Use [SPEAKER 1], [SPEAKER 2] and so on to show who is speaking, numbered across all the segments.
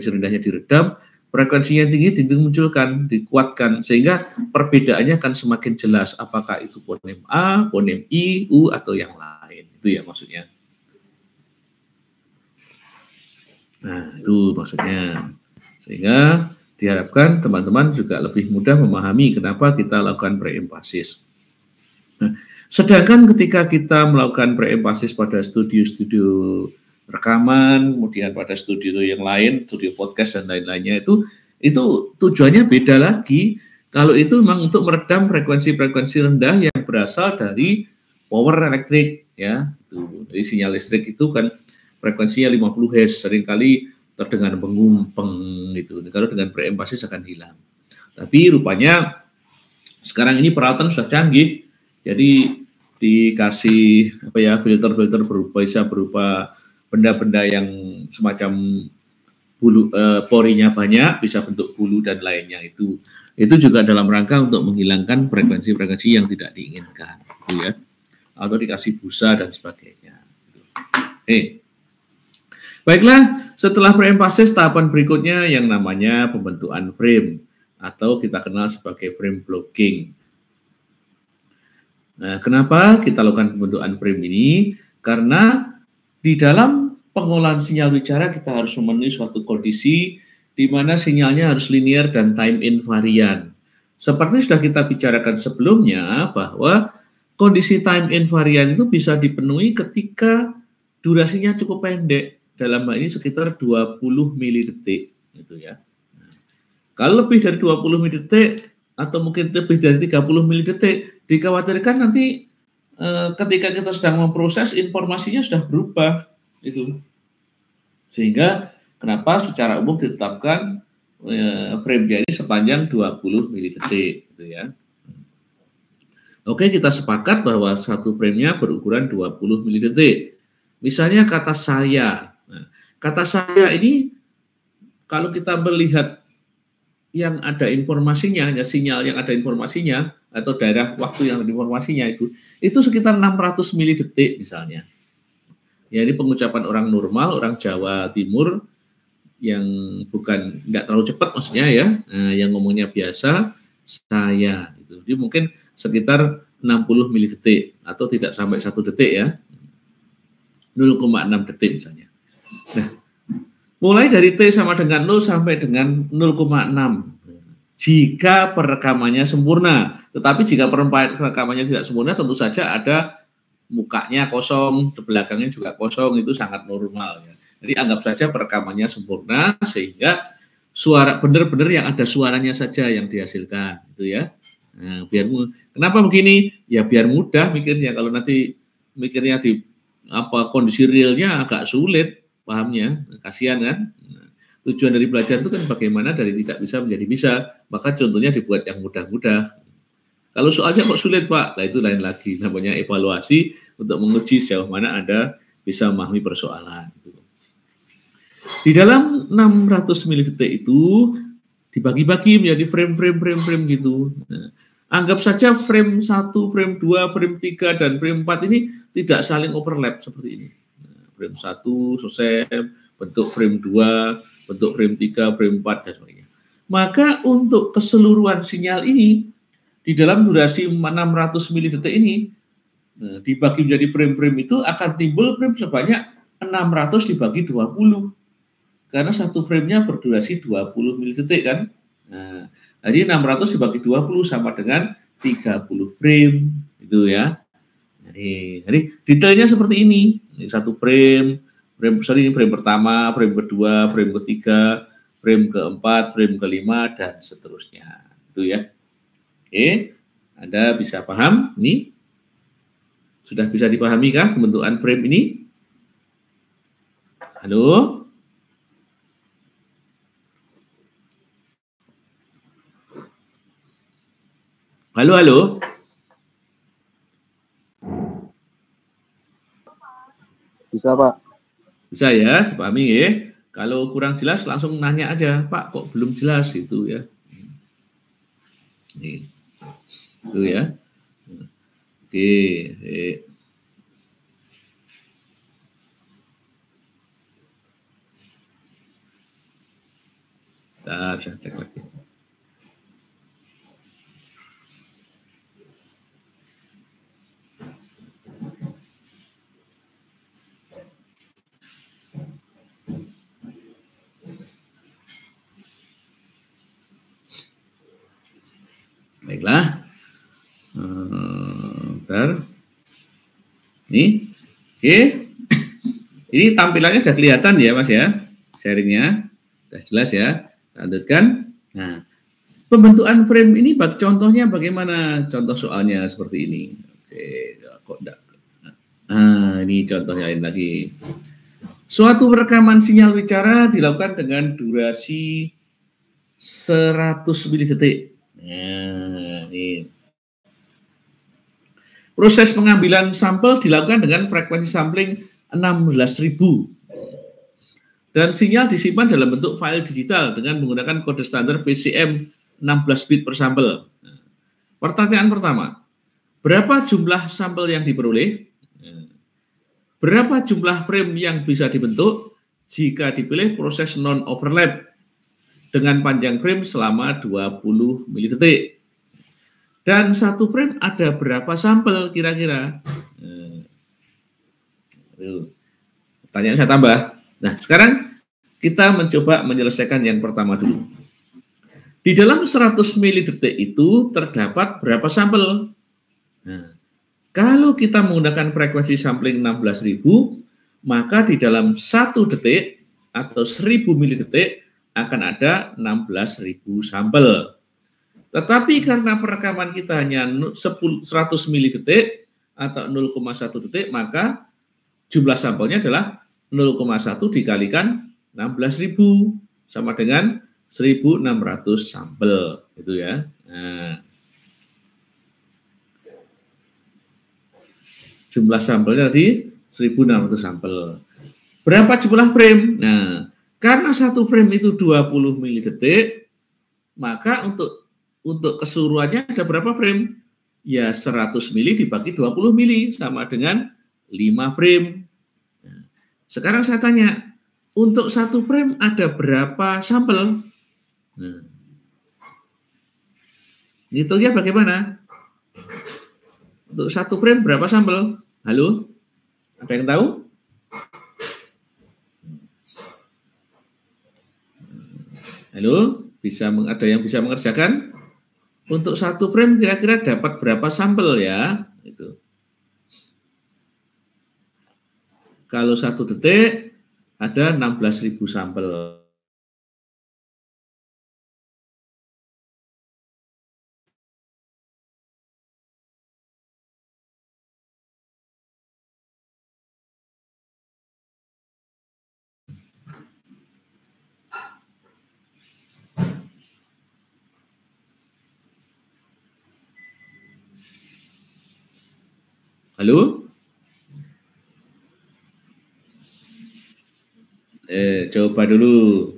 [SPEAKER 1] frekuensi rendahnya diredam, frekuensinya tinggi dimunculkan, dikuatkan, sehingga perbedaannya akan semakin jelas apakah itu fonem A, fonem I, U, atau yang lain. Itu ya maksudnya. Nah, itu maksudnya. Sehingga diharapkan teman-teman juga lebih mudah memahami kenapa kita lakukan preempasis. Nah, sedangkan ketika kita melakukan preempasis pada studio-studio rekaman, kemudian pada studio yang lain, studio podcast dan lain-lainnya itu tujuannya beda lagi. Kalau itu memang untuk meredam frekuensi-frekuensi rendah yang berasal dari power elektrik, ya. Jadi sinyal listrik itu kan frekuensinya 50 Hz, seringkali terdengar pengumpeng gitu. Kalau dengan preempasis akan hilang. Tapi rupanya sekarang ini peralatan sudah canggih, jadi dikasih filter-filter berupa benda-benda yang semacam bulu, porinya banyak, bisa bentuk bulu dan lainnya. Itu juga dalam rangka untuk menghilangkan frekuensi-frekuensi yang tidak diinginkan, gitu ya. Atau dikasih busa dan sebagainya. Baiklah, setelah preempasis tahapan berikutnya yang namanya pembentukan frame atau kita kenal sebagai frame blocking. Nah, kenapa kita lakukan pembentukan frame ini? Karena di dalam pengolahan sinyal bicara kita harus memenuhi suatu kondisi di mana sinyalnya harus linear dan time invariant. Seperti sudah kita bicarakan sebelumnya bahwa kondisi time invariant itu bisa dipenuhi ketika durasinya cukup pendek. Dalam hal ini sekitar 20 milidetik gitu ya. Nah, kalau lebih dari 20 milidetik atau mungkin lebih dari 30 milidetik, dikhawatirkan nanti ketika kita sedang memproses informasinya sudah berubah itu. Sehingga kenapa secara umum ditetapkan frame-nya ini sepanjang 20 milidetik gitu ya. Oke, kita sepakat bahwa satu frame-nya berukuran 20 milidetik. Misalnya kata saya. Nah, kata saya ini kalau kita melihat yang ada informasinya, hanya sinyal yang ada informasinya atau daerah waktu yang ada informasinya itu sekitar 600 milidetik misalnya. Ya, ini pengucapan orang normal, orang Jawa Timur yang bukan nggak terlalu cepat maksudnya ya, yang ngomongnya biasa saya itu. Jadi mungkin sekitar 60 milidetik atau tidak sampai 1 detik ya. 0,6 detik misalnya. Nah, mulai dari T sama dengan 0 sampai dengan 0,6 jika perekamannya sempurna. Tetapi jika perekamannya tidak sempurna tentu saja ada mukanya kosong, di belakangnya juga kosong, itu sangat normal ya. Jadi anggap saja perekamannya sempurna sehingga suara benar-benar yang ada suaranya saja yang dihasilkan gitu ya. Nah, kenapa begini? Ya biar mudah mikirnya, kalau nanti mikirnya di kondisi realnya agak sulit pahamnya, kasihan kan. Nah, tujuan dari belajar itu kan bagaimana dari tidak bisa menjadi bisa, maka contohnya dibuat yang mudah-mudah. Kalau soalnya kok sulit Pak, nah itu lain lagi, namanya evaluasi untuk menguji sejauh mana Anda bisa memahami persoalan. Di dalam 600 milidetik itu dibagi-bagi menjadi frame gitu. Nah, anggap saja frame 1, frame 2, frame 3, dan frame 4 ini tidak saling overlap seperti ini. Nah, frame 1 selesai, bentuk frame 2, bentuk frame 3, frame 4, dan sebagainya. Maka untuk keseluruhan sinyal ini, di dalam durasi 600 milidetik ini, dibagi menjadi frame-frame itu akan timbul frame sebanyak 600 dibagi 20. Karena satu frame-nya berdurasi 20 milidetik kan. Nah, jadi 600 dibagi 20 sama dengan 30 frame itu ya. Jadi detailnya seperti ini. Ini satu frame ini frame pertama, frame kedua, frame ketiga, frame keempat, frame kelima dan seterusnya. Itu ya. Oke, Anda bisa paham ini? Sudah bisa dipahami kah pembentukan frame ini? Halo? Halo?
[SPEAKER 2] Bisa, Pak.
[SPEAKER 1] Bisa ya, dipahami ya. Kalau kurang jelas langsung nanya aja, Pak, kok belum jelas itu ya. Nih. Itu ya. Oke. Kita bisa cek lagi. Baiklah. Bentar. Nih. Oke. Ini tampilannya sudah kelihatan ya Mas ya. Sharingnya. Sudah jelas ya. Lanjutkan. Nah, pembentukan frame ini contohnya bagaimana? Contoh soalnya seperti ini. Oke, kok enggak. Nah, ini contohnya lain lagi. Suatu rekaman sinyal bicara dilakukan dengan durasi 100 milidetik. Nah, ini. Proses pengambilan sampel dilakukan dengan frekuensi sampling 16.000. Dan sinyal disimpan dalam bentuk file digital dengan menggunakan kode standar PCM 16 bit per sampel. Nah, pertanyaan pertama, berapa jumlah sampel yang diperoleh? Berapa jumlah frame yang bisa dibentuk jika dipilih proses non-overlap dengan panjang frame selama 20 milidetik? Dan satu frame ada berapa sampel kira-kira? Pertanyaan saya tambah. Nah, sekarang kita mencoba menyelesaikan yang pertama dulu. Di dalam 100 milidetik itu terdapat berapa sampel? Nah, kalau kita menggunakan frekuensi sampling 16.000, maka di dalam 1 detik atau 1000 milidetik akan ada 16.000 sampel. Tetapi karena perekaman kita hanya 100 milidetik atau 0,1 detik, maka jumlah sampelnya adalah 0,1 dikalikan 16.000 sama dengan 1.600 sampel, gitu ya. Nah, jumlah sampelnya tadi 1.600 sampel. Berapa jumlah frame? Nah, karena satu frame itu 20 milidetik, maka untuk keseluruhannya ada berapa frame? Ya 100 mili dibagi 20 mili sama dengan 5 frame. Nah, sekarang saya tanya, untuk satu frame ada berapa sampel? Nah, hitungnya bagaimana? Untuk satu frame berapa sampel? Halo? Ada yang tahu? Halo? Ada yang bisa mengerjakan? Untuk satu frame kira-kira dapat berapa sampel ya? Itu. Kalau 1 detik ada 16.000 sampel. Halo? Coba dulu.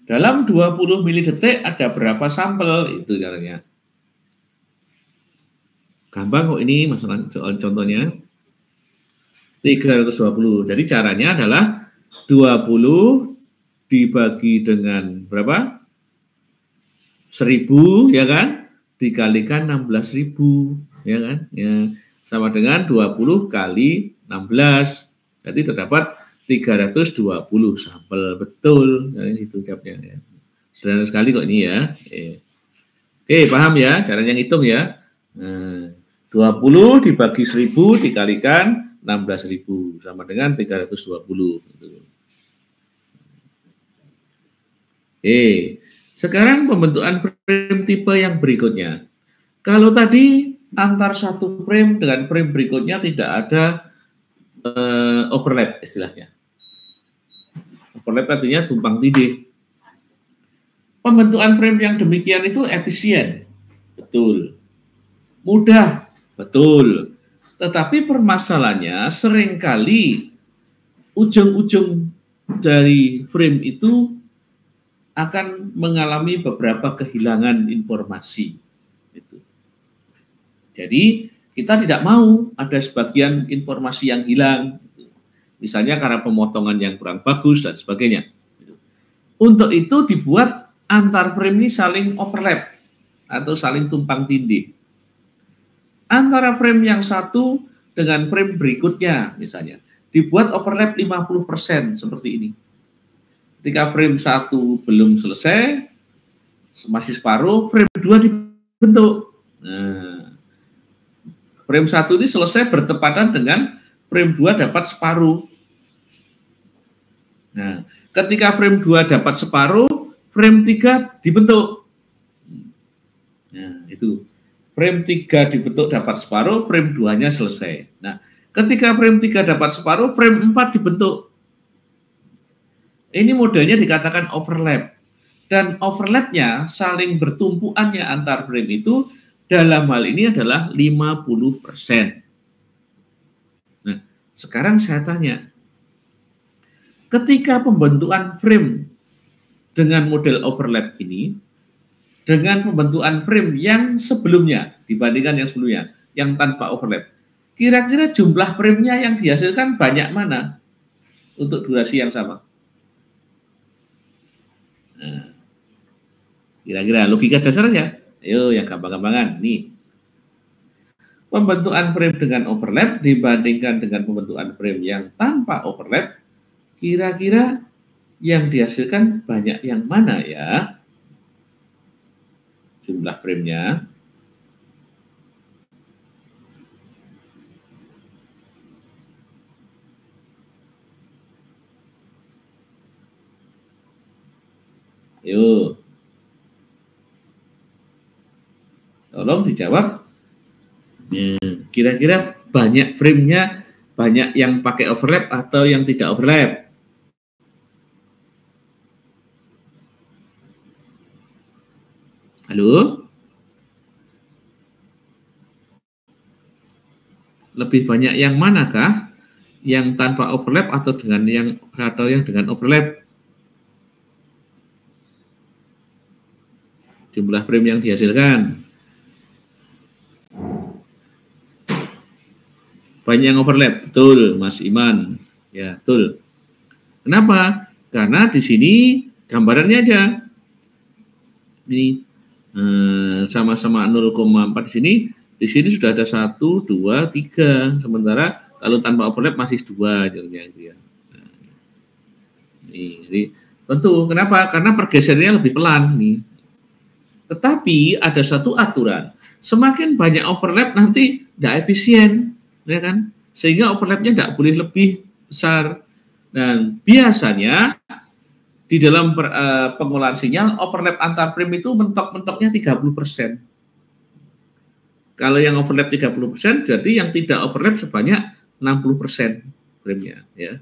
[SPEAKER 1] Dalam 20 milidetik ada berapa sampel? Itu caranya. Gampang kok ini masalah soal contohnya. 320. Jadi caranya adalah 20 dibagi dengan berapa? 1.000 ya kan? Dikalikan 16.000 ya kan? Ya, sama dengan 20 kali 16. Jadi terdapat 320 sampel. Betul. Nah, itu jawabnya ya. Sederhana sekali kok ini ya. Oke, paham ya? Caranya ngitung ya. Nah, 20 dibagi 1.000 dikalikan 16.000 sama dengan 320. Sekarang pembentukan frame tipe yang berikutnya. Kalau tadi antar satu frame dengan frame berikutnya tidak ada overlap istilahnya. Overlap artinya tumpang tindih. Pembentukan frame yang demikian itu efisien. Betul. Mudah. Betul. Tetapi permasalahannya seringkali ujung-ujung dari frame itu akan mengalami beberapa kehilangan informasi. Jadi kita tidak mau ada sebagian informasi yang hilang. Misalnya karena pemotongan yang kurang bagus dan sebagainya. Untuk itu dibuat antar frame ini saling overlap atau saling tumpang tindih. Antara frame yang satu dengan frame berikutnya misalnya dibuat overlap 50% seperti ini. Ketika frame 1 belum selesai, masih separuh, frame 2 dibentuk. Nah, frame 1 ini selesai bertepatan dengan frame 2 dapat separuh. Nah, ketika frame 2 dapat separuh, frame 3 dibentuk. Nah, itu. Frame 3 dibentuk dapat separuh, frame 2-nya selesai. Nah, ketika frame 3 dapat separuh, frame 4 dibentuk. Ini modelnya dikatakan overlap. Dan overlapnya saling bertumpuannya antar frame itu dalam hal ini adalah 50%. Nah, sekarang saya tanya, ketika pembentukan frame dengan model overlap ini, dengan pembentukan frame yang sebelumnya, dibandingkan yang sebelumnya, yang tanpa overlap, kira-kira jumlah frame-nya yang dihasilkan banyak mana untuk durasi yang sama? Nah, kira-kira logika dasar saja. Ayo yang gampang-gampangan. Nih, pembentukan frame dengan overlap dibandingkan dengan pembentukan frame yang tanpa overlap, kira-kira yang dihasilkan banyak yang mana ya? Jumlah frame-nya. Yuk. Tolong dijawab. Kira-kira banyak frame-nya, banyak yang pakai overlap atau yang tidak overlap? Halo? Lebih banyak yang manakah? Yang tanpa overlap atau yang dengan overlap? Jumlah frame yang dihasilkan. Banyak yang overlap, betul, Mas Iman. Ya, betul. Kenapa? Karena di sini gambarannya aja. Ini sama-sama 0,4 di sini sudah ada 1, 2, 3. Sementara kalau tanpa overlap masih 2 jadinya. Nah, ini tentu kenapa? Karena pergeserannya lebih pelan nih. Tetapi ada satu aturan, semakin banyak overlap nanti tidak efisien, ya kan? Sehingga overlapnya tidak boleh lebih besar. Dan biasanya di dalam pengolahan sinyal, overlap antar frame itu mentok-mentoknya 30%. Kalau yang overlap 30%, jadi yang tidak overlap sebanyak 60% frame-nya. Ya.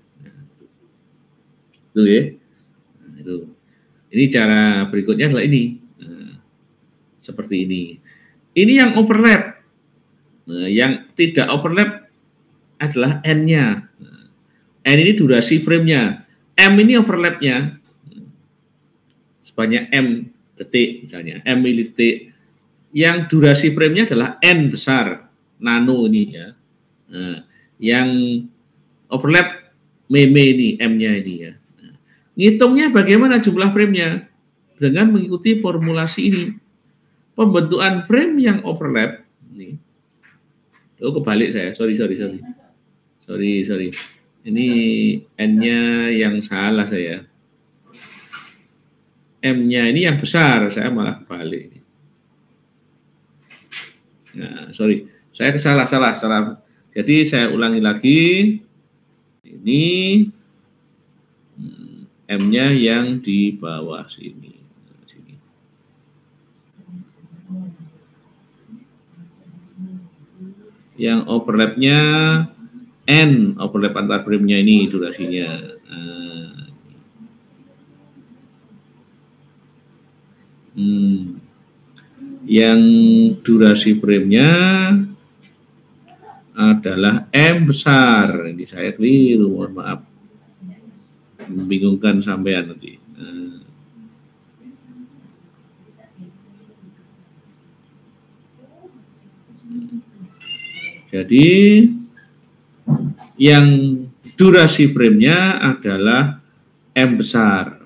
[SPEAKER 1] Itu ya. Nah, itu. Ini cara berikutnya adalah ini. Nah, seperti ini. Ini yang overlap. Nah, yang tidak overlap adalah N-nya. Nah, N ini durasi frame-nya. M ini overlap-nya. Sebanyak M detik misalnya, M milidetik. Yang durasi frame-nya adalah N besar, nano ini ya. Nah, yang overlap meme ini, M-nya ini ya. Nah, ngitungnya bagaimana jumlah frame-nya? Dengan mengikuti formulasi ini. Pembentukan frame yang overlap ini. Oh, kebalik saya. Sorry. Ini N-nya yang salah saya. M-nya ini yang besar, saya malah kebalik. Nah, sorry, saya salah. Jadi saya ulangi lagi. Ini M-nya yang di bawah sini. Yang overlap-nya N, overlap antar frame-nya ini durasinya. Yang durasi frame-nya adalah M besar. Ini saya keliru, mohon maaf. Membingungkan sampean nanti. Jadi yang durasi frame-nya adalah M besar.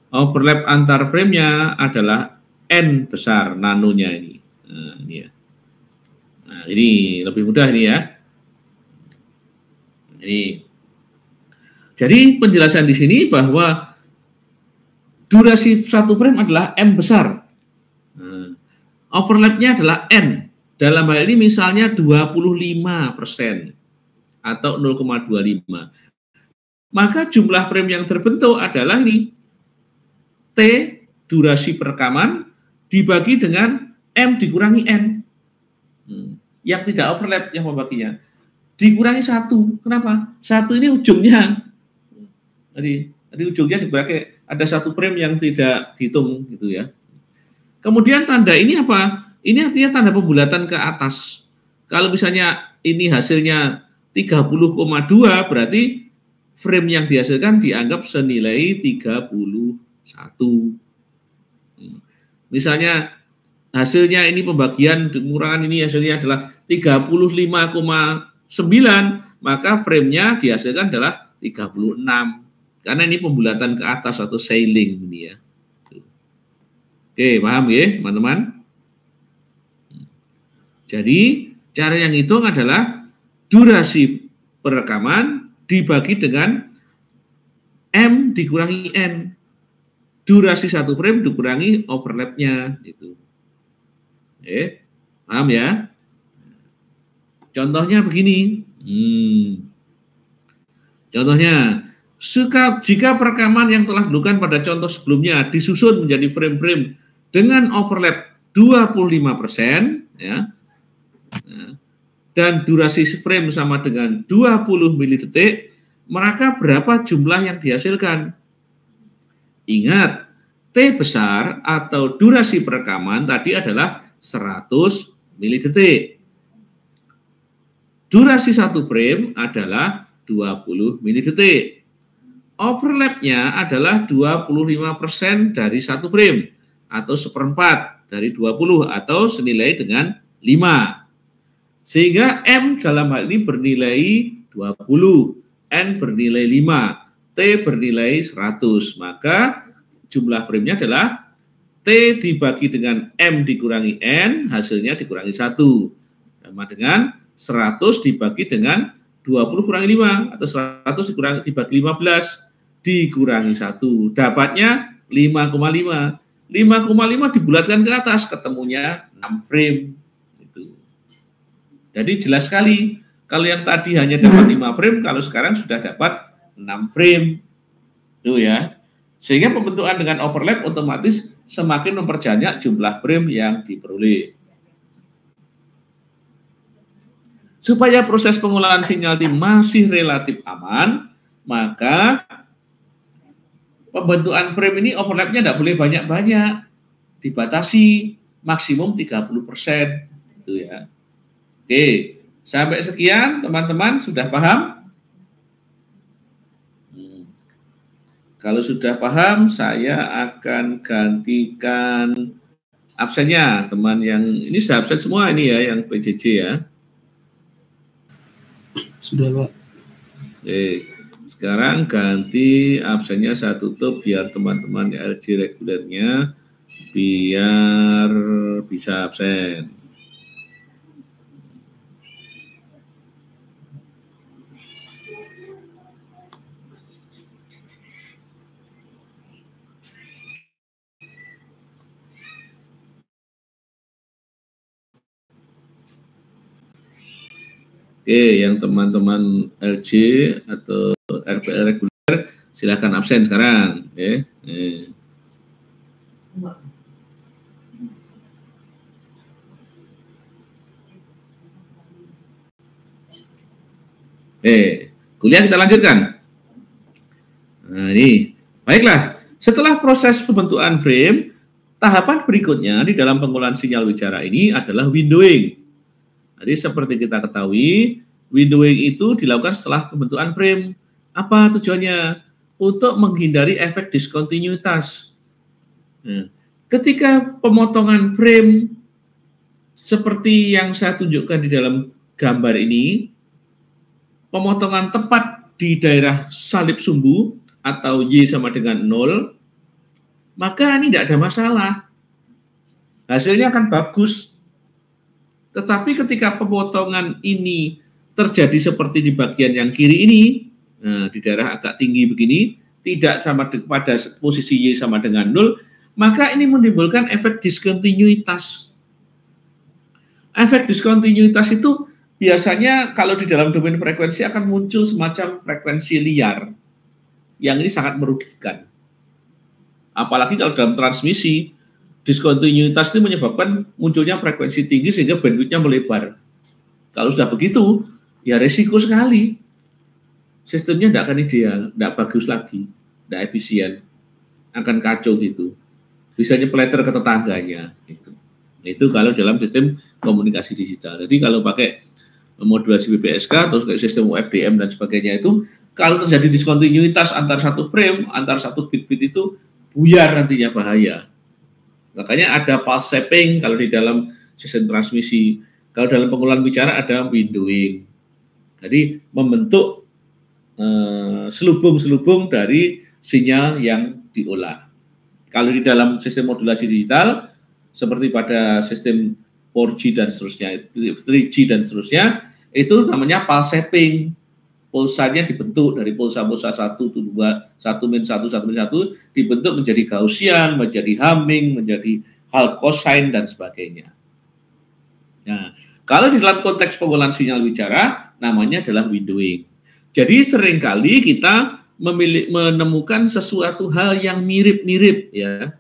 [SPEAKER 1] Overlap antar frame-nya adalah N besar, nanonya ini. Nah, ini ya. Nah, ini lebih mudah ini ya. Ini. Jadi penjelasan di sini bahwa durasi satu frame adalah M besar. Nah, overlap-nya adalah N. Dalam hal ini misalnya 25% atau 0,25. Maka jumlah frame yang terbentuk adalah ini. T, durasi perekaman, dibagi dengan M dikurangi N. Yang tidak overlap yang membaginya. Dikurangi 1. Kenapa? 1 ini ujungnya. Jadi ujungnya dibagi. Ada 1 frame yang tidak dihitung gitu ya. Kemudian tanda ini apa? Ini artinya tanda pembulatan ke atas. Kalau misalnya ini hasilnya 30,2 berarti frame yang dihasilkan dianggap senilai 31. Misalnya hasilnya ini pembagian pengurangan ini hasilnya adalah 35,9, maka frame-nya dihasilkan adalah 36. Karena ini pembulatan ke atas atau sailing ini ya. Oke, paham ya, teman-teman? Jadi, cara yang hitung adalah durasi perekaman dibagi dengan M dikurangi N. Durasi satu frame dikurangi overlap-nya gitu. Oke, paham ya? Contohnya begini. Contohnya, jika perekaman yang telah dilakukan pada contoh sebelumnya disusun menjadi frame-frame dengan overlap 25%, ya, dan durasi frame sama dengan 20 milidetik, maka berapa jumlah yang dihasilkan? Ingat, T besar atau durasi perekaman tadi adalah 100 milidetik. Durasi satu frame adalah 20 milidetik. Overlap-nya adalah 25% dari satu frame atau 1/4 dari 20 atau senilai dengan 5. Sehingga M dalam hal ini bernilai 20, N bernilai 5, T bernilai 100. Maka jumlah frame-nya adalah T dibagi dengan M dikurangi N, hasilnya dikurangi 1. Sama dengan 100 dibagi dengan 20 kurangi 5, atau 100 dibagi 15 dikurangi 1. Dapatnya 5,5. 5,5 dibulatkan ke atas, ketemunya 6 frame. Jadi jelas sekali, kalau yang tadi hanya dapat 5 frame, kalau sekarang sudah dapat 6 frame. Itu ya. Sehingga pembentukan dengan overlap otomatis semakin memperbanyak jumlah frame yang diperoleh. Supaya proses pengolahan sinyal masih relatif aman, maka pembentukan frame ini overlapnya tidak boleh banyak-banyak, dibatasi maksimum 30%. Itu ya. Oke, sampai sekian teman-teman, sudah paham? Kalau sudah paham, saya akan gantikan absennya, teman yang ini sudah absen semua ini ya, yang PJJ ya.
[SPEAKER 2] Sudah, Pak.
[SPEAKER 1] Oke, sekarang ganti absennya saya tutup biar teman-teman LG regulernya biar bisa absen. Oke, yang teman-teman LG atau RPL reguler silakan absen sekarang. Oke. Kuliah kita lanjutkan. Nah, ini. Baiklah, setelah proses pembentukan frame, tahapan berikutnya di dalam pengolahan sinyal bicara ini adalah windowing. Jadi seperti kita ketahui, windowing itu dilakukan setelah pembentukan frame. Apa tujuannya? Untuk menghindari efek diskontinuitas. Nah, ketika pemotongan frame seperti yang saya tunjukkan di dalam gambar ini, pemotongan tepat di daerah salib sumbu atau Y sama dengan 0, maka ini tidak ada masalah. Hasilnya akan bagus. Tetapi ketika pemotongan ini terjadi seperti di bagian yang kiri ini, di daerah agak tinggi begini, tidak sama pada posisi Y sama dengan 0, maka ini menimbulkan efek diskontinuitas. Efek diskontinuitas itu biasanya kalau di dalam domain frekuensi akan muncul semacam frekuensi liar, yang ini sangat merugikan. Apalagi kalau dalam transmisi, diskontinuitas itu menyebabkan munculnya frekuensi tinggi sehingga bandwidth-nya melebar. Kalau sudah begitu, ya resiko sekali. Sistemnya tidak akan ideal, tidak bagus lagi, tidak efisien, akan kacau gitu. Bisa nyepleter ke tetangganya. Gitu. Itu kalau dalam sistem komunikasi digital. Jadi kalau pakai modulasi BPSK atau sistem UFDM dan sebagainya itu, kalau terjadi diskontinuitas antar satu frame, antar satu bit-bit itu buyar nantinya, bahaya. Makanya ada pulse shaping kalau di dalam sistem transmisi. Kalau dalam pengolahan bicara ada windowing. Jadi membentuk selubung-selubung dari sinyal yang diolah. Kalau di dalam sistem modulasi digital, seperti pada sistem 4G dan seterusnya, 3G dan seterusnya, itu namanya pulse shaping. Pulsanya dibentuk dari pulsa-pulsa 1, 2, 1 min 1, 1 min 1, dibentuk menjadi Gaussian, menjadi Hamming, menjadi hal cosine, dan sebagainya. Nah, kalau di dalam konteks pengolahan sinyal bicara, namanya adalah windowing. Jadi seringkali kita menemukan sesuatu hal yang mirip-mirip, ya,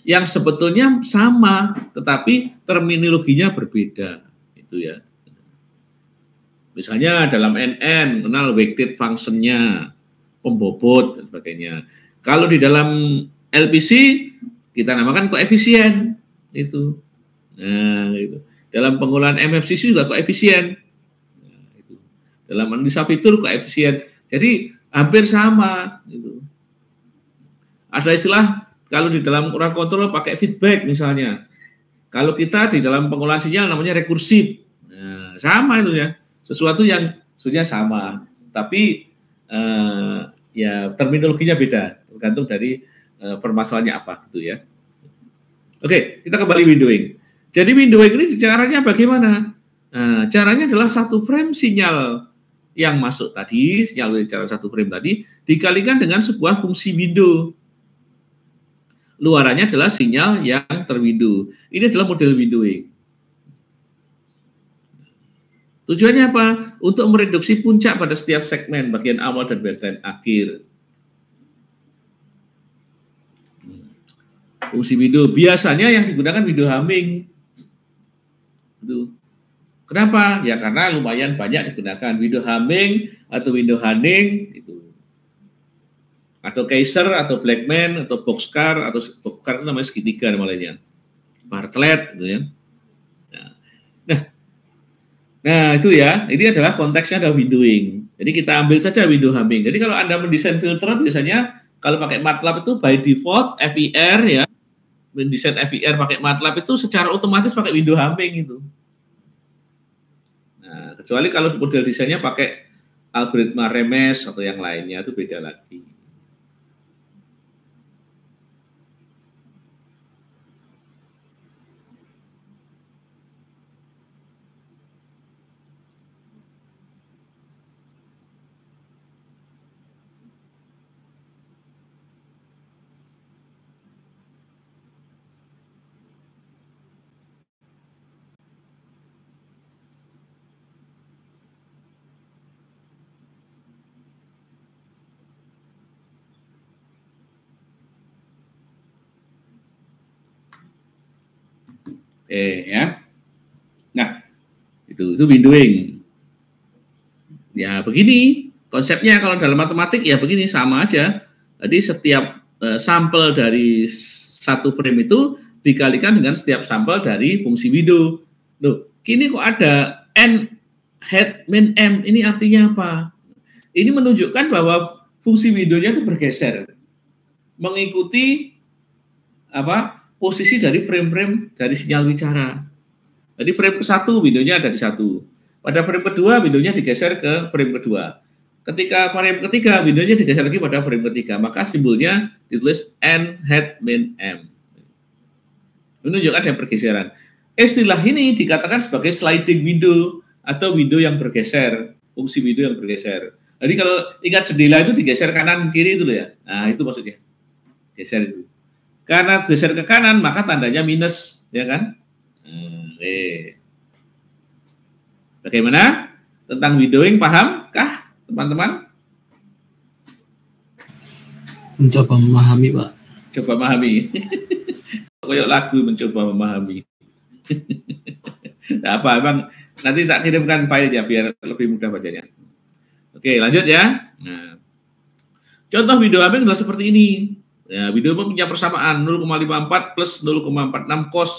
[SPEAKER 1] yang sebetulnya sama, tetapi terminologinya berbeda, itu ya. Misalnya dalam NN, kenal weighted function-nya, pembobot, dan sebagainya. Kalau di dalam LPC, kita namakan koefisien. Itu. Nah, itu. Dalam pengolahan MFCC juga koefisien. Nah, itu. Dalam analisa fitur koefisien. Jadi, hampir sama. Gitu. Ada istilah, kalau di dalam kurang kontrol pakai feedback misalnya. Kalau kita di dalam pengolahan sinyal namanya rekursif. Nah, sama itu ya. Sesuatu yang sebenarnya sama, tapi ya terminologinya beda, tergantung dari permasalahannya apa gitu ya. Oke, kita kembali windowing. Jadi windowing ini caranya bagaimana? Nah, caranya adalah satu frame sinyal yang masuk tadi, sinyal bicara satu frame tadi, dikalikan dengan sebuah fungsi window. Luarannya adalah sinyal yang terwindow. Ini adalah model windowing. Tujuannya apa? Untuk mereduksi puncak pada setiap segmen, bagian awal dan bagian akhir. Fungsi window, biasanya yang digunakan window Hamming. Itu. Kenapa? Ya karena lumayan banyak digunakan window Hamming atau window Hanning, gitu. Atau Kaiser, atau Blackman, atau Boxcar, atau Boxcar itu namanya segitiga namanya. Bartlett, gitu ya. Nah, itu ya, ini adalah konteksnya adalah windowing. Jadi kita ambil saja window Hamming. Jadi kalau Anda mendesain filter, biasanya kalau pakai MATLAB itu by default FIR ya, mendesain FIR pakai MATLAB itu secara otomatis pakai window Hamming itu. Nah, kecuali kalau model desainnya pakai algoritma Remes atau yang lainnya, itu beda lagi. Ya. Nah, itu windowing. Ya, begini konsepnya kalau dalam matematik ya begini, sama aja. Jadi setiap sampel dari satu frame itu dikalikan dengan setiap sampel dari fungsi window. Loh, kini kok ada n head min m, ini artinya apa? Ini menunjukkan bahwa fungsi windownya itu bergeser mengikuti posisi dari frame-frame dari sinyal bicara. Jadi frame ke-1 windownya ada di 1. Pada frame kedua windownya digeser ke frame kedua. Ketika frame ketiga, windownya digeser lagi pada frame ketiga, maka simbolnya ditulis N head min M. Menunjukkan ada pergeseran. Istilah ini dikatakan sebagai sliding window atau window yang bergeser, fungsi window yang bergeser. Jadi kalau ingat jendela itu digeser kanan kiri itu loh ya. Nah, itu maksudnya. Geser itu. Karena geser ke kanan maka tandanya minus, ya kan? Bagaimana? Tentang windowing pahamkah teman-teman?
[SPEAKER 2] Mencoba memahami, Pak.
[SPEAKER 1] Coba memahami. Kayak lagu mencoba memahami. Nah, apa bang? Nanti tak kirimkan filenya biar lebih mudah bacanya. Oke, lanjut ya. Nah, contoh window hamming adalah seperti ini. Ya, window punya persamaan 0,54 plus 0,46 cos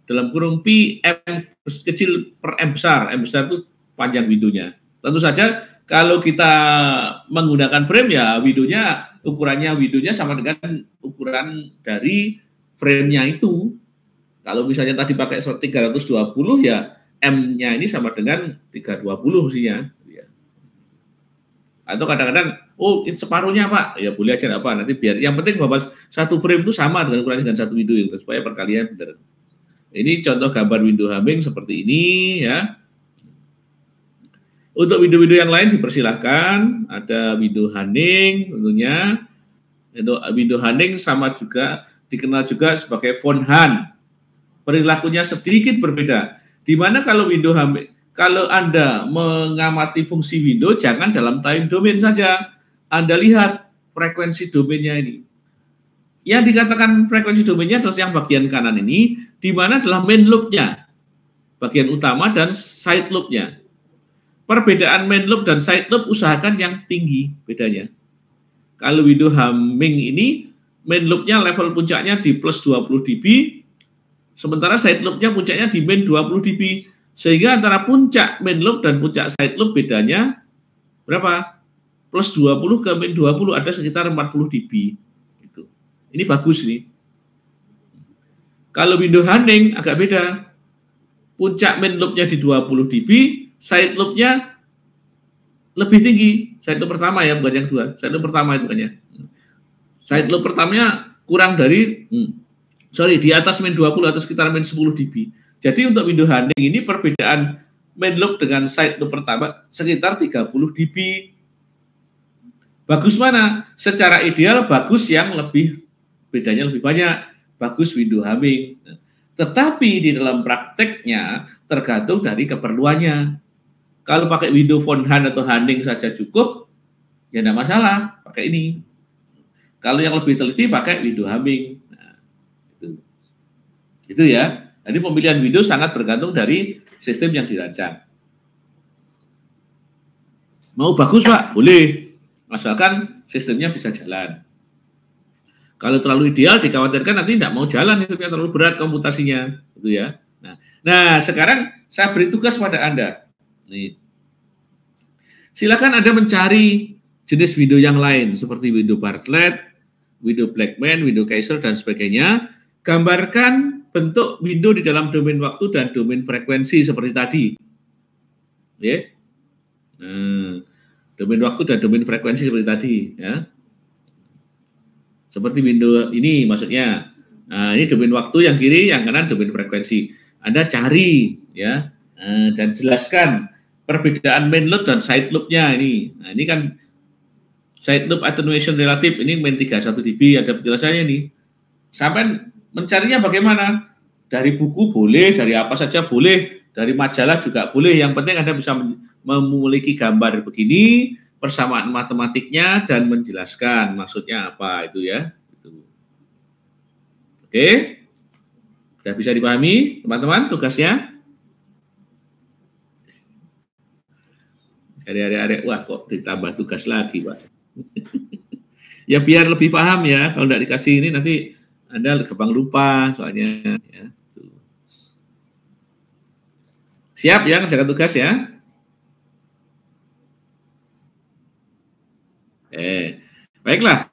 [SPEAKER 1] dalam kurung pi m kecil per m besar. M besar itu panjang windownya. Tentu saja kalau kita menggunakan frame ya windownya sama dengan ukuran dari frame-nya itu. Kalau misalnya tadi pakai 320 ya M-nya ini sama dengan 320 mestinya. Atau kadang-kadang, oh ini separuhnya Pak, ya boleh aja apa nanti biar. Yang penting bahwa satu frame itu sama dengan ukuran dengan satu window supaya perkalian benar. Ini contoh gambar window hamming seperti ini ya. Untuk window-window yang lain dipersilahkan, ada window hunting tentunya. Window hunting sama juga dikenal juga sebagai font hunt. Perilakunya sedikit berbeda. Di mana kalau window hamming, kalau Anda mengamati fungsi window, jangan dalam time domain saja. Anda lihat frekuensi domainnya ini. Yang dikatakan frekuensi domainnya adalah yang bagian kanan ini, di mana adalah main loop-nya, bagian utama dan side loop-nya. Perbedaan main loop dan side loop usahakan yang tinggi bedanya. Kalau window hamming ini, main loop-nya level puncaknya di plus 20 dB, sementara side loop-nya puncaknya di min 20 dB. Sehingga antara puncak main loop dan puncak side loop bedanya berapa? Plus 20 ke min 20 ada sekitar 40 dB. Gitu. Ini bagus nih. Kalau window hunting agak beda. Puncak main loop-nya di 20 dB, side loop-nya lebih tinggi. Side loop pertama ya, bukan yang kedua. Side loop pertama itu kan ya. Side loop pertamanya kurang dari di atas min 20 atau sekitar min 10 dB. Jadi untuk window hunting ini perbedaan main loop dengan side loop pertama sekitar 30 dB. Bagus mana? Secara ideal bagus yang bedanya lebih banyak. Bagus window hamming. Tetapi di dalam prakteknya tergantung dari keperluannya. Kalau pakai window font hunt atau hunting saja cukup, ya tidak masalah pakai ini. Kalau yang lebih teliti pakai window hamming. Nah, itu ya. Jadi pemilihan window sangat bergantung dari sistem yang dirancang. Mau bagus Pak? Boleh. Asalkan sistemnya bisa jalan. Kalau terlalu ideal dikhawatirkan nanti tidak mau jalan, sistemnya terlalu berat komputasinya. Gitu ya. Nah, sekarang saya beri tugas pada Anda. Nih. Silakan Anda mencari jenis window yang lain seperti window Bartlett, window Blackman, window Kaiser dan sebagainya. Gambarkan bentuk window di dalam domain waktu dan domain frekuensi seperti tadi. Ya. Domain waktu dan domain frekuensi seperti tadi ya. Seperti window ini maksudnya. Nah, ini domain waktu yang kiri, yang kanan domain frekuensi. Anda cari ya dan jelaskan perbedaan main loop dan side loop-nya ini. Nah, ini kan side loop attenuation relatif ini min 31 dB, ada penjelasannya nih. Sampai mencarinya bagaimana? Dari buku boleh, dari apa saja boleh, dari majalah juga boleh. Yang penting Anda bisa memiliki gambar begini, persamaan matematiknya, dan menjelaskan maksudnya apa itu ya. Oke, sudah bisa dipahami teman-teman tugasnya? Adik-adik, wah kok ditambah tugas lagi Pak. Ya biar lebih paham ya, kalau tidak dikasih ini nanti Anda gampang lupa soalnya ya. Siap ya ngerjakan tugas ya? Baiklah.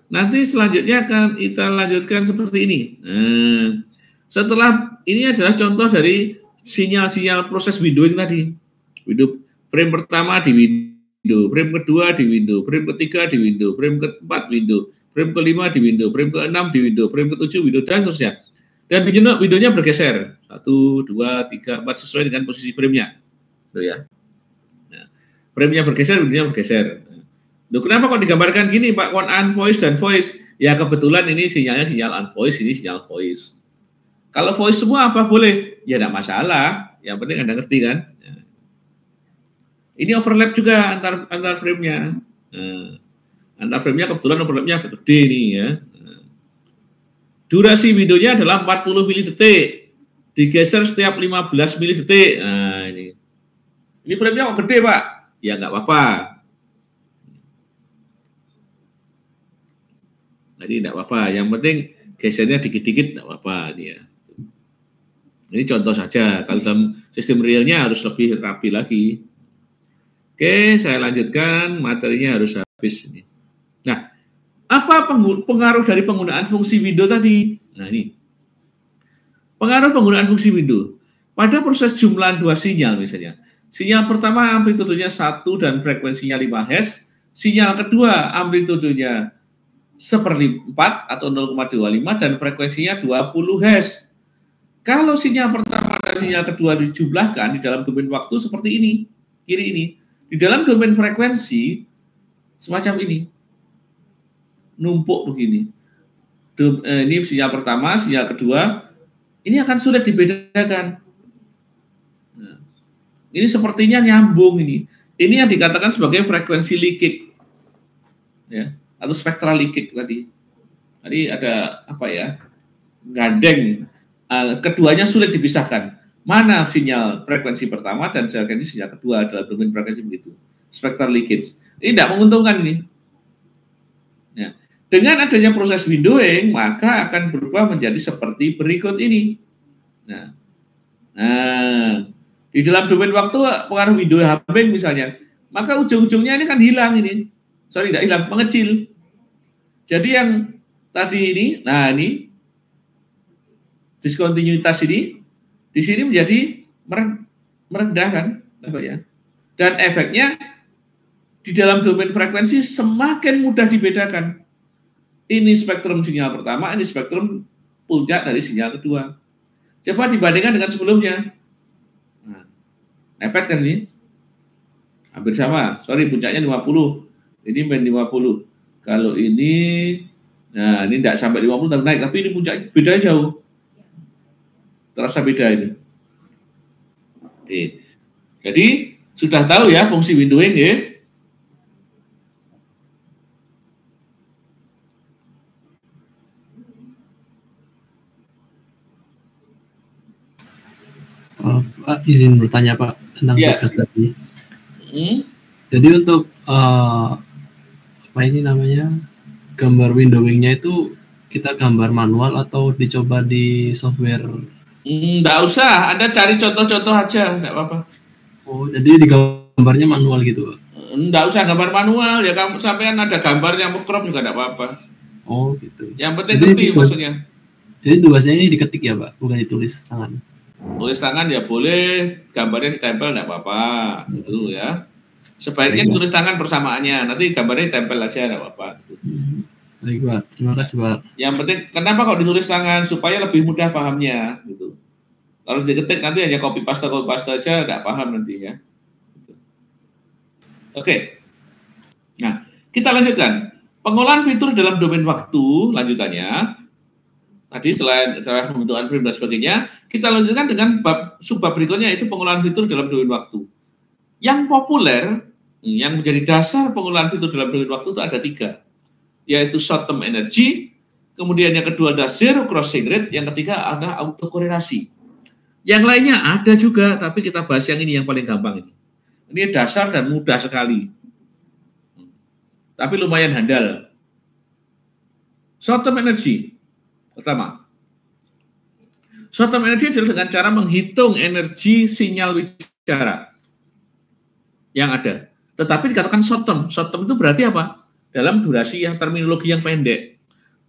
[SPEAKER 1] Nanti selanjutnya akan kita lanjutkan seperti ini. Setelah ini adalah contoh dari sinyal-sinyal proses windowing tadi. Window frame pertama di window, frame kedua di window, frame ketiga di window, frame keempat window, frame kelima di window, frame keenam di window, frame ketujuh window, dan seterusnya. Dan windownya bergeser 1, 2, 3, 4 sesuai dengan posisi framenya. Tuh ya. Nah, framenya bergeser, windownya bergeser. Loh, kenapa kok digambarkan gini Pak, unvoice dan voice? Ya kebetulan ini sinyalnya sinyal unvoice, ini sinyal voice. Kalau voice semua apa boleh? Ya tidak masalah. Yang penting Anda ngerti kan? Ini overlap juga antar frame-nya. Antar frame-nya kebetulan overlap-nya gede nih ya. Durasi videonya adalah 40 mili detik. Digeser setiap 15 mili detik. Nah, ini. Ini frame-nya kok gede, Pak? Ya nggak apa-apa. Jadi nggak apa-apa. Yang penting gesernya dikit-dikit nggak apa-apa dia. Ini contoh saja. Kalau dalam sistem realnya harus lebih rapi lagi. Oke, saya lanjutkan. Materinya harus habis ini. Nah, apa pengaruh dari penggunaan fungsi window tadi? Nah, ini. Pengaruh penggunaan fungsi window. Pada proses jumlahan dua sinyal misalnya. Sinyal pertama amplitudenya 1 dan frekuensinya 5 Hz. Sinyal kedua amplitudenya 1/4 atau 0,25 dan frekuensinya 20 Hz. Kalau sinyal pertama dan sinyal kedua dijumlahkan di dalam domain waktu seperti ini, kiri ini, di dalam domain frekuensi semacam ini, numpuk begini. Ini sinyal pertama, sinyal kedua, ini akan sulit dibedakan. Nah, ini sepertinya nyambung ini. Ini yang dikatakan sebagai frekuensi leakage, ya, atau spectral leakage tadi. Tadi ada apa ya? Gandeng. Keduanya sulit dipisahkan. Mana sinyal frekuensi pertama dan sinyal kedua dalam domain frekuensi begitu. Spectral leakage. Ini tidak menguntungkan ini. Ya. Dengan adanya proses windowing, maka akan berubah menjadi seperti berikut ini. Nah, di dalam domain waktu pengaruh window hopping misalnya, maka ujung-ujungnya ini kan hilang ini. Sorry, tidak hilang, mengecil. Jadi yang tadi ini, nah ini diskontinuitas ini di sini menjadi merendah kan, apa ya? Dan efeknya di dalam domain frekuensi semakin mudah dibedakan. Ini spektrum sinyal pertama, ini spektrum puncak dari sinyal kedua. Coba dibandingkan dengan sebelumnya. Nah, nepet kan ini? Hampir sama. Sorry, puncaknya 50. Ini main 50. Kalau ini, nah ini tidak sampai 50 tapi naik. Tapi ini puncaknya bedanya jauh. Terasa beda ini. Oke. Jadi sudah tahu ya fungsi windowing ya.
[SPEAKER 2] Pak, izin bertanya Pak tentang podcast tadi. Jadi untuk apa ini namanya gambar windowingnya itu kita gambar manual atau dicoba di software?
[SPEAKER 1] Nggak usah, Anda cari contoh-contoh aja, nggak apa-apa.
[SPEAKER 2] Oh, jadi digambarnya manual gitu, Pak?
[SPEAKER 1] Nggak usah gambar manual, ya kamu sampean ada gambar yang crop juga nggak apa-apa.
[SPEAKER 2] Oh, gitu.
[SPEAKER 1] Yang penting ngerti maksudnya.
[SPEAKER 2] Jadi tugasnya ini diketik ya, Pak, bukan ditulis tangan? Tulis
[SPEAKER 1] tangan ya boleh, gambarnya ditempel nggak apa-apa, gitu ya. Sebaiknya tulis tangan persamaannya, nanti gambarnya ditempel aja nggak apa-apa.
[SPEAKER 2] Baik Pak, terima kasih Pak.
[SPEAKER 1] Yang penting, kenapa kok ditulis tangan? Supaya lebih mudah pahamnya, gitu. Kalau diketik nanti hanya copy paste aja, nggak paham nanti ya. Oke. Nah, kita lanjutkan. Pengolahan fitur dalam domain waktu, lanjutannya. Tadi selain pembentukan frame dan sebagainya, kita lanjutkan dengan subbab berikutnya, yaitu pengolahan fitur dalam domain waktu. Yang populer, yang menjadi dasar pengolahan fitur dalam domain waktu itu ada 3. Yaitu short term energy, kemudian yang kedua ada zero crossing rate, yang ketiga ada autokorelasi. Yang lainnya ada juga, tapi kita bahas yang ini yang paling gampang ini. Ini dasar dan mudah sekali. Tapi lumayan handal. Short term energy. Pertama. Short term energy adalah dengan cara menghitung energi sinyal wicara yang ada. Tetapi dikatakan short term. Short term itu berarti apa? Dalam durasi yang terminologi yang pendek.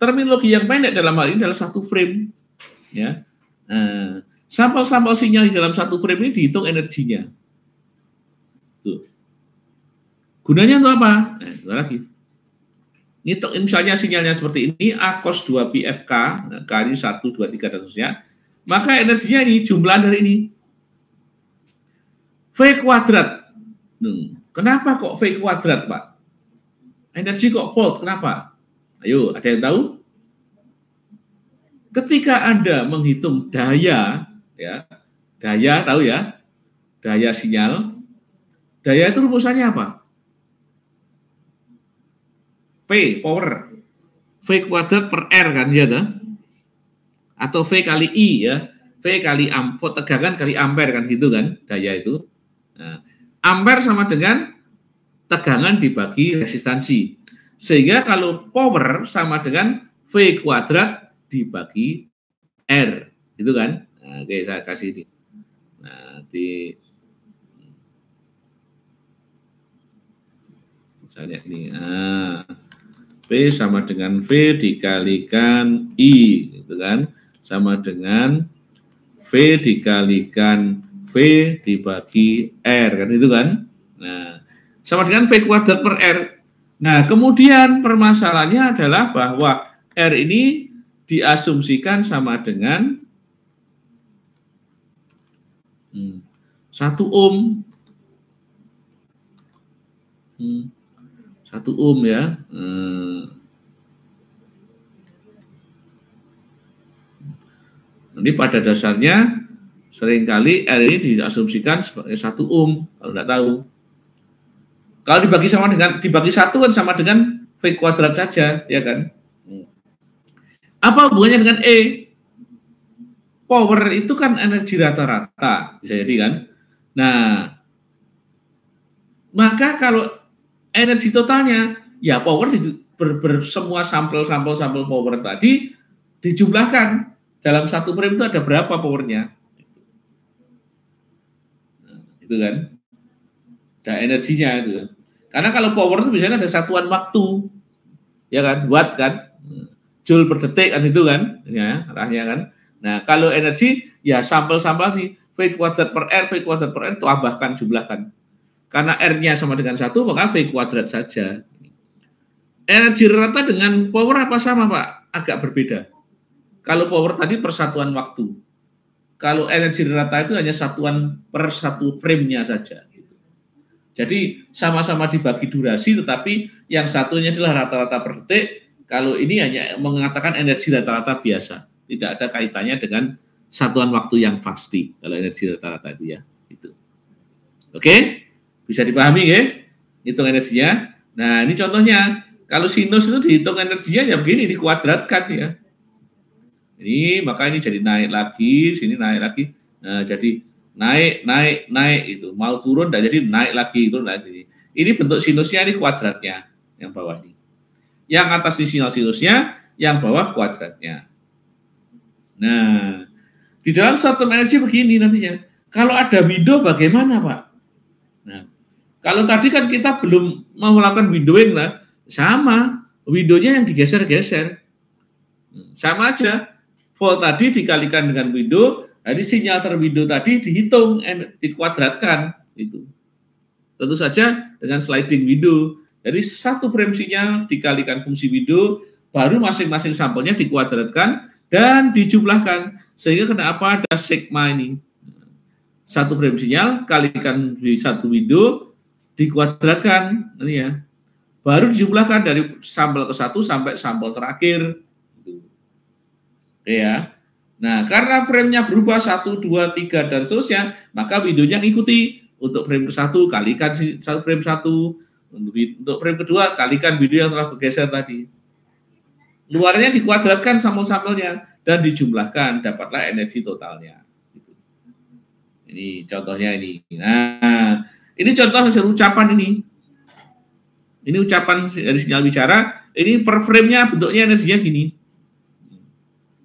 [SPEAKER 1] Terminologi yang pendek dalam hal ini adalah 1 frame. Ya. Sampel-sampel sinyal di dalam 1 frame ini dihitung energinya. Tuh. Gunanya untuk apa? Nah, itu lagi. Ini misalnya sinyalnya seperti ini, A cos 2 pi FK, kali 1, 2, 3, dan seterusnya. Maka energinya ini, jumlah dari ini. V kuadrat. Kenapa kok V kuadrat, Pak? Energi kok volt, kenapa? Ayo, ada yang tahu? Ketika Anda menghitung daya, ya, daya tahu ya, daya sinyal, daya itu rumusannya apa? P, power, V kuadrat per R kan, ya, atau V kali I ya, V kali tegangan kali ampere kan, gitu kan, daya itu. Nah, ampere sama dengan tegangan dibagi resistansi. Sehingga kalau power sama dengan V kuadrat dibagi R. Itu kan? Nah, oke, saya kasih ini. Nah, misalnya ini. Nah, P sama dengan V dikalikan I. Gitu kan? Sama dengan V dikalikan V dibagi R. Kan itu kan? Nah, sama dengan V kuadrat per R. Nah, kemudian permasalahannya adalah bahwa R ini diasumsikan sama dengan 1 ohm. 1 ohm ya. Ini pada dasarnya seringkali R ini diasumsikan sebagai 1 ohm, kalau tidak tahu. Kalau dibagi 1 kan sama dengan V kuadrat saja, ya kan? Apa hubungannya dengan E? Power itu kan energi rata-rata, bisa jadi kan? Nah, maka kalau energi totalnya, ya power semua sampel power tadi dijumlahkan. Dalam 1 frame itu ada berapa powernya? Nah, itu kan? Ada energinya itu kan? Karena kalau power itu biasanya ada satuan waktu, ya kan? Watt kan? Joule per detik kan itu kan? Ya, arahnya kan? Nah, kalau energi, ya sampel-sampel di V kuadrat per R, V kuadrat per R, tambahkan, jumlahkan. Karena R-nya sama dengan 1, maka V kuadrat saja. Energi rata dengan power apa sama, Pak? Agak berbeda. Kalau power tadi persatuan waktu. Kalau energi rata itu hanya satuan per 1 frame-nya saja. Jadi sama-sama dibagi durasi, tetapi yang satunya adalah rata-rata per detik. Kalau ini hanya mengatakan energi rata-rata biasa. Tidak ada kaitannya dengan satuan waktu yang pasti. Kalau energi rata-rata itu ya. Itu. Oke? Bisa dipahami ya? Hitung energinya. Nah, ini contohnya. Kalau sinus itu dihitung energinya ya begini, dikuadratkan ya. Ini maka ini jadi naik lagi, sini naik lagi. Nah, jadi naik itu. Mau turun dan jadi naik lagi, turun lagi. Ini bentuk sinusnya, ini kuadratnya yang bawah ini. Yang atas ini sinyal sinusnya, yang bawah kuadratnya. Nah, di dalam satu energi begini nantinya. Kalau ada window bagaimana, Pak? Nah, kalau tadi kan kita belum mau melakukan windowing lah, sama windownya yang digeser-geser. Sama aja. Volt tadi dikalikan dengan window, jadi sinyal terwindow tadi dihitung, dikuadratkan. Itu. Tentu saja dengan sliding window. Jadi 1 frame sinyal dikalikan fungsi window, baru masing-masing sampelnya dikuadratkan dan dijumlahkan. Sehingga kenapa ada sigma ini. 1 frame sinyal kalikan di 1 window, dikuadratkan. Ini ya. Baru dijumlahkan dari sampel ke 1 sampai sampel terakhir. Ya. Nah, karena frame-nya berubah 1, 2, 3 dan seterusnya, maka window-nya ngikuti. Untuk frame ke-1 kalikan frame 1, untuk frame kedua kalikan window yang telah bergeser tadi. Luarnya dikuadratkan sampel-sampelnya dan dijumlahkan, dapatlah energi totalnya. Ini contohnya ini. Nah, ini contoh hasil ucapan ini. Ini ucapan dari sinyal bicara, ini per frame-nya bentuknya energinya gini.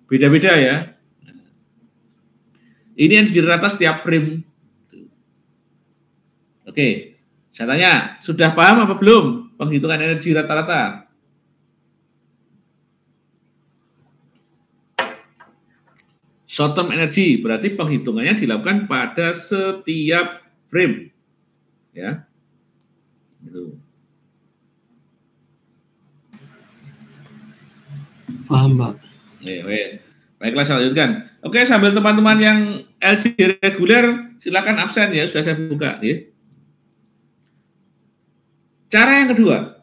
[SPEAKER 1] Beda-beda ya. Ini energi rata setiap frame. Oke, saya tanya, sudah paham apa belum penghitungan energi rata-rata? Short term energy berarti penghitungannya dilakukan pada setiap frame. Ya. Gitu.
[SPEAKER 2] Paham, Pak.
[SPEAKER 1] Baiklah, saya lanjutkan. Oke, sambil teman-teman yang LG reguler, silakan absen ya, sudah saya buka. Ya. Cara yang kedua,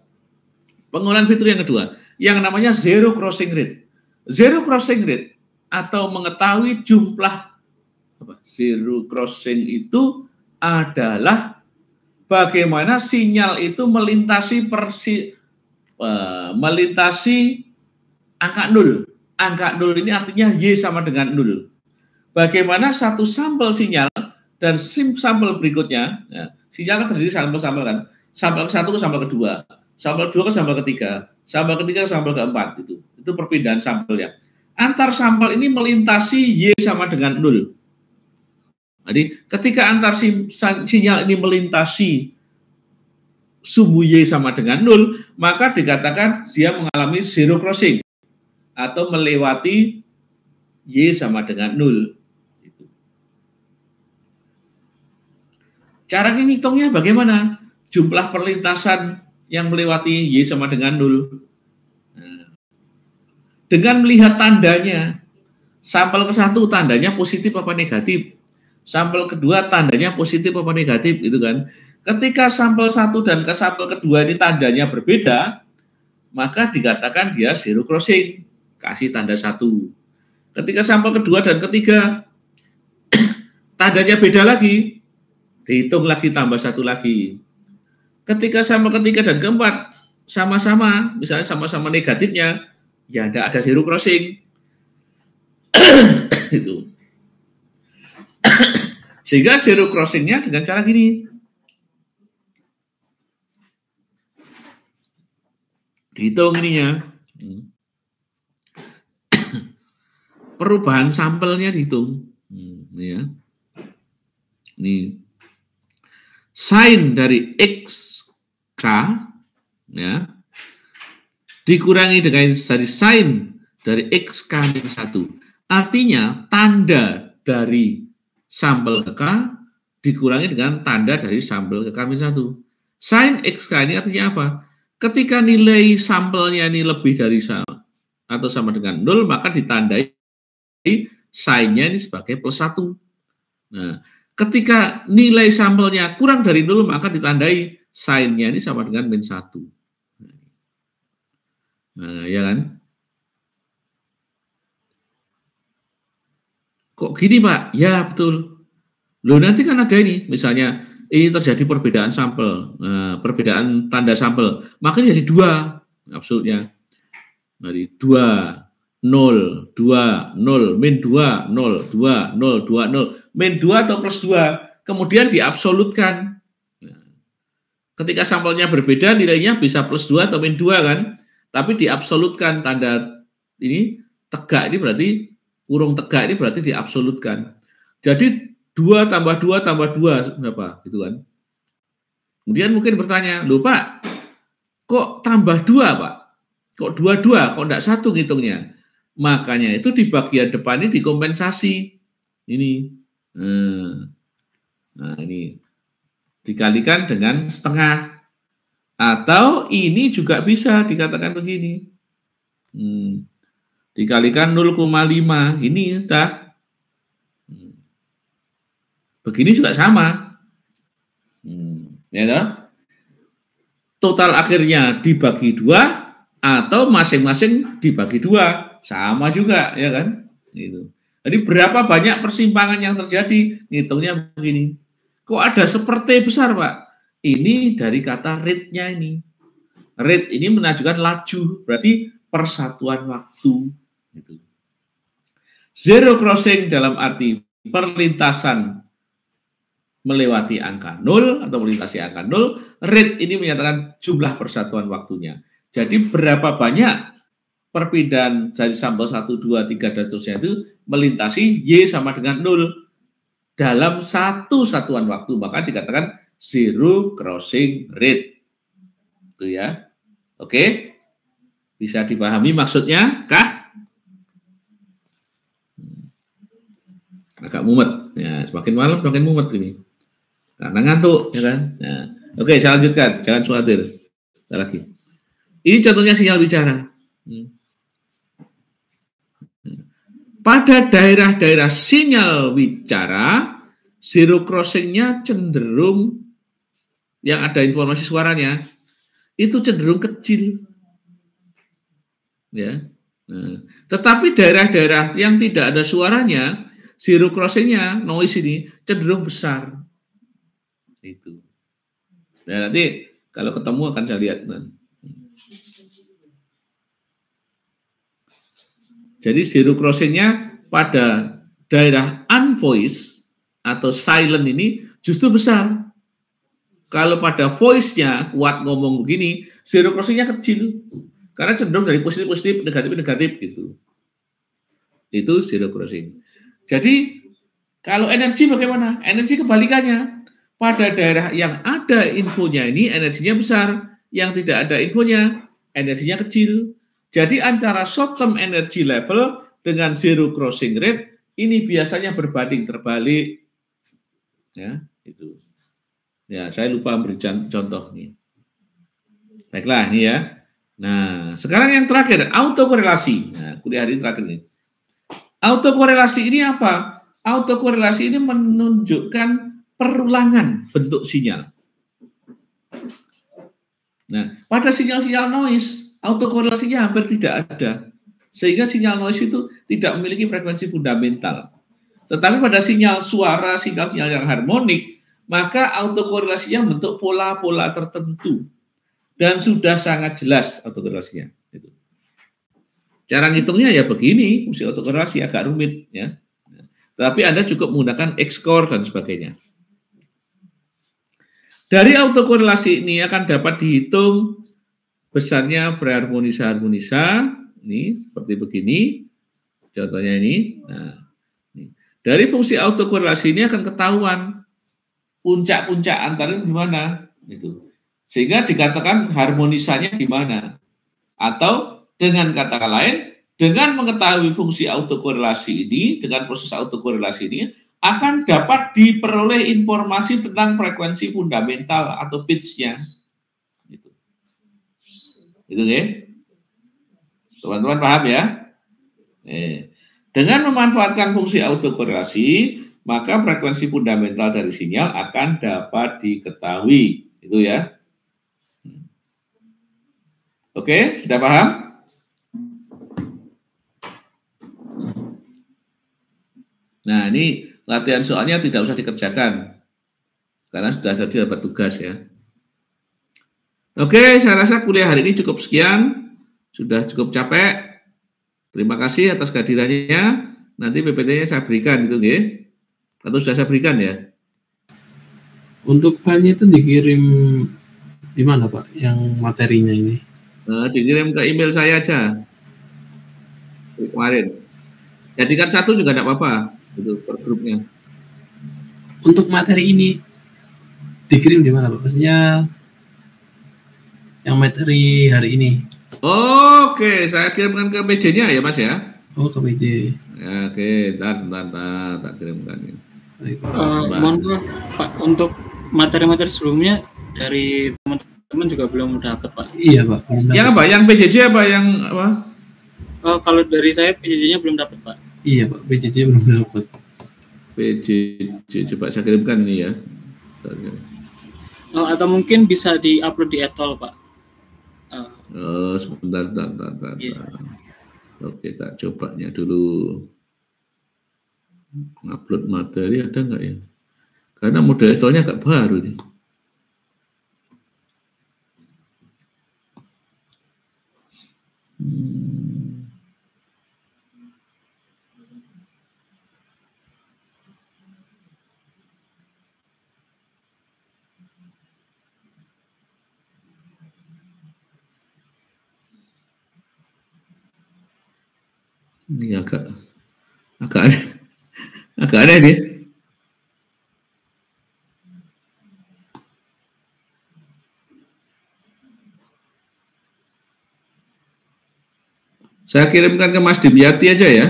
[SPEAKER 1] pengolahan fitur yang kedua, yang namanya zero crossing rate. Zero crossing rate atau mengetahui jumlah zero crossing itu adalah bagaimana sinyal itu melintasi angka 0. Angka 0 ini artinya Y sama dengan 0. Bagaimana satu sampel sinyal dan sampel berikutnya, ya, sinyal kan terdiri sampel-sampel kan, sampel ke-1 ke sampel ke-2, sampel ke-2 ke sampel ke-3, sampel ke-3 ke sampel ke-4, itu perpindahan sampelnya. Antar sampel ini melintasi Y sama dengan 0. Jadi ketika antar sinyal ini melintasi sumbu Y sama dengan 0, maka dikatakan dia mengalami zero crossing atau melewati Y sama dengan 0. Cara ngitungnya bagaimana? Jumlah perlintasan yang melewati Y sama dengan 0. Dengan melihat tandanya, sampel ke-1 tandanya positif apa negatif, sampel kedua tandanya positif apa negatif, gitu kan. Ketika sampel 1 dan ke sampel kedua ini tandanya berbeda, maka dikatakan dia zero crossing, kasih tanda 1. Ketika sampel kedua dan ketiga tandanya beda lagi, dihitung lagi tambah 1 lagi. Ketika sampel ketiga dan keempat sama-sama, misalnya sama-sama negatifnya, ya tidak ada zero crossing. Itu. Sehingga zero crossingnya dengan cara gini. Dihitung ininya. Perubahan sampelnya dihitung. Ya. Ini sin dari XK ya dikurangi dengan dari sin dari XK-1. Artinya tanda dari sampel ke K dikurangi dengan tanda dari sampel ke K-1. Sin XK ini artinya apa? Ketika nilai sampelnya ini lebih dari sama atau sama dengan 0, maka ditandai sin-nya ini sebagai +1. Nah, ketika nilai sampelnya kurang dari 0, maka ditandai sin-nya ini sama dengan -1. Nah, ya kan? Kok gini, Pak? Ya, betul. Loh, nanti kan ada ini, misalnya ini terjadi perbedaan sampel, perbedaan tanda sampel, maka jadi 2 absolutnya. Dari 2, 0, 2, 0, -2, 0, 2, 0, 2, 0, -2 atau +2, kemudian diabsolutkan. Ketika sampelnya berbeda, nilainya bisa +2 atau -2 kan, tapi diabsolutkan tanda ini, tegak ini berarti, kurung tegak ini berarti diabsolutkan. Jadi 2 tambah 2 tambah 2 berapa? Gitu kan. Kemudian mungkin bertanya, loh Pak, kok tambah 2 Pak? Kok 2, kok enggak 1 ngitungnya? Makanya itu di bagian depan ini dikompensasi. Ini. Nah, ini. Dikalikan dengan setengah. Atau ini juga bisa dikatakan begini. Dikalikan 0,5. Ini udah. Begini juga sama. Ya toh? Total akhirnya dibagi 2 atau masing-masing dibagi 2. Sama juga, ya kan? Gitu. Jadi berapa banyak persimpangan yang terjadi? Ngitungnya begini. Kok ada seperti besar, Pak? Ini dari kata rate-nya ini. Rate ini menunjukkan laju, berarti persatuan waktu. Gitu. Zero crossing dalam arti perlintasan melewati angka 0 atau melintasi angka 0, rate ini menyatakan jumlah persatuan waktunya. Jadi berapa banyak perpindahan dari sampel 1, 2, 3, dan seterusnya itu melintasi Y sama dengan 0 dalam satu satuan waktu, maka dikatakan zero crossing rate. Itu ya. Oke? Bisa dipahami maksudnya, kah? Agak mumet. Ya, semakin malam semakin mumet ini. Karena ngantuk, ya kan? Nah, oke, saya lanjutkan. Jangan khawatir. Lagi. Ini contohnya sinyal bicara. pada daerah-daerah sinyal wicara, zero crossing-nya cenderung yang ada informasi suaranya itu cenderung kecil. Ya. Nah, tetapi daerah-daerah yang tidak ada suaranya, zero crossing-nya, noise ini cenderung besar. Itu. Nah, nanti kalau ketemu akan saya lihat. Jadi zero crossing-nya pada daerah unvoiced atau silent ini justru besar. Kalau pada voice-nya kuat ngomong begini, zero crossing-nya kecil. Karena cenderung dari positif-positif, negatif-negatif gitu. Itu zero crossing. Jadi kalau energi bagaimana? Energi kebalikannya. Pada daerah yang ada infonya ini energinya besar. Yang tidak ada infonya energinya kecil. Jadi antara short term energy level dengan zero crossing rate ini biasanya berbanding terbalik. Ya, itu. Ya, saya lupa beri contoh nih. Baiklah, ini ya. Nah, sekarang yang terakhir, autokorelasi. Nah, kuliah hari terakhir nih. Autokorelasi ini apa? Autokorelasi ini menunjukkan perulangan bentuk sinyal. Nah, pada sinyal-sinyal noise, autokorelasinya hampir tidak ada. Sehingga sinyal noise itu tidak memiliki frekuensi fundamental. Tetapi pada sinyal suara, sinyal-sinyal yang harmonik, maka autokorelasinya bentuk pola-pola tertentu. Dan sudah sangat jelas autokorelasinya. Cara ngitungnya ya begini, fungsi autokorelasi agak rumit ya. Tapi Anda cukup menggunakan X-core dan sebagainya. Dari autokorelasi ini akan dapat dihitung besarnya berharmonisa-harmonisa. Ini seperti begini. Contohnya ini. Nah, ini. Dari fungsi autokorelasi ini akan ketahuan puncak-puncak antaranya di mana. Gitu. Sehingga dikatakan harmonisanya di mana. Atau dengan kata lain, dengan mengetahui fungsi autokorelasi ini, dengan proses autokorelasi ini, akan dapat diperoleh informasi tentang frekuensi fundamental atau pitch-nya. Itu ya. Teman-teman paham ya? Dengan memanfaatkan fungsi autokorelasi, maka frekuensi fundamental dari sinyal akan dapat diketahui. Itu ya. Oke, sudah paham? Nah, ini latihan soalnya tidak usah dikerjakan. Karena sudah jadi dapat tugas ya. Oke, saya rasa kuliah hari ini cukup sekian. Sudah cukup capek. Terima kasih atas kehadirannya. Nanti PPT-nya saya berikan gitu ya. Atau sudah saya berikan ya?
[SPEAKER 2] Untuk filenya itu dikirim di mana Pak? Yang materinya ini?
[SPEAKER 1] Dikirim ke email saya aja. Kemarin. Jadikan satu juga tidak apa-apa. Itu per grupnya.
[SPEAKER 2] Untuk materi ini dikirim di mana Pak? Maksudnya yang materi hari ini.
[SPEAKER 1] Oke, saya kirimkan ke PJ-nya ya Mas ya.
[SPEAKER 2] Oh, ke PJ.
[SPEAKER 1] Ya, oke, ntar tak kirimkan ya.
[SPEAKER 3] Mohon maaf Pak, untuk materi-materi sebelumnya dari teman-teman juga belum dapat Pak.
[SPEAKER 2] Iya Pak.
[SPEAKER 1] Yang apa? Yang PJJ apa? Yang apa?
[SPEAKER 3] Kalau dari saya PJJ-nya belum dapat Pak.
[SPEAKER 2] Iya Pak, PJJ belum dapat.
[SPEAKER 1] PJJ coba saya kirimkan ini ya.
[SPEAKER 3] Atau mungkin bisa di-upload di etol Pak.
[SPEAKER 1] Sebentar. Yeah. Oke, tak cobanya dulu. Upload materi ada nggak ya? Karena model etolnya agak baru nih. Ini agak aneh nih. Saya kirimkan ke Mas Dimyati aja ya.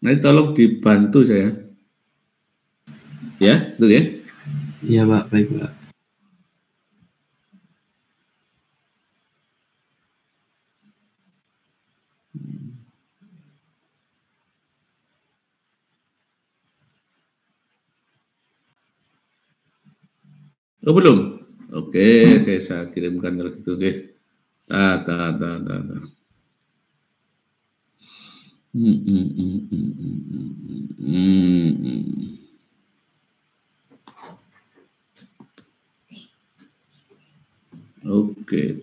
[SPEAKER 1] Nanti tolong dibantu saya. Ya, betul ya?
[SPEAKER 2] Iya Pak, baik Pak.
[SPEAKER 1] Oh belum? Oke, saya kirimkan kalau gitu. Oke.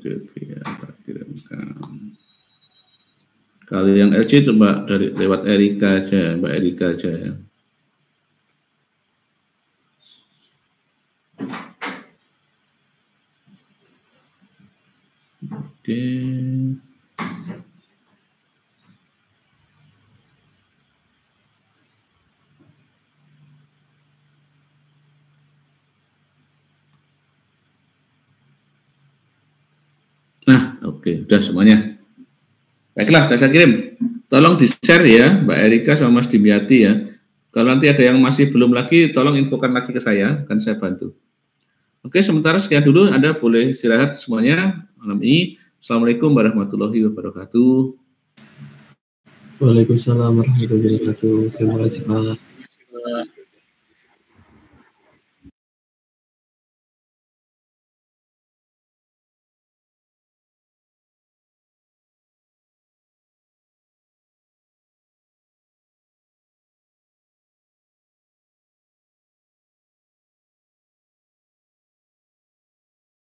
[SPEAKER 1] Oke, ya, tak kirimkan. Kalau yang LC coba dari lewat Erika aja, Mbak Erika aja ya. Oke. Nah, oke, udah semuanya. Baiklah, saya kirim. Tolong di-share ya, Mbak Erika sama Mas Dimyati ya. Kalau nanti ada yang masih belum lagi, tolong infokan lagi ke saya, kan saya bantu. Oke, sementara sekian dulu. Anda boleh istirahat semuanya malam ini. Assalamualaikum warahmatullahi wabarakatuh.
[SPEAKER 2] Waalaikumsalam warahmatullahi wabarakatuh. Terima kasih Pak.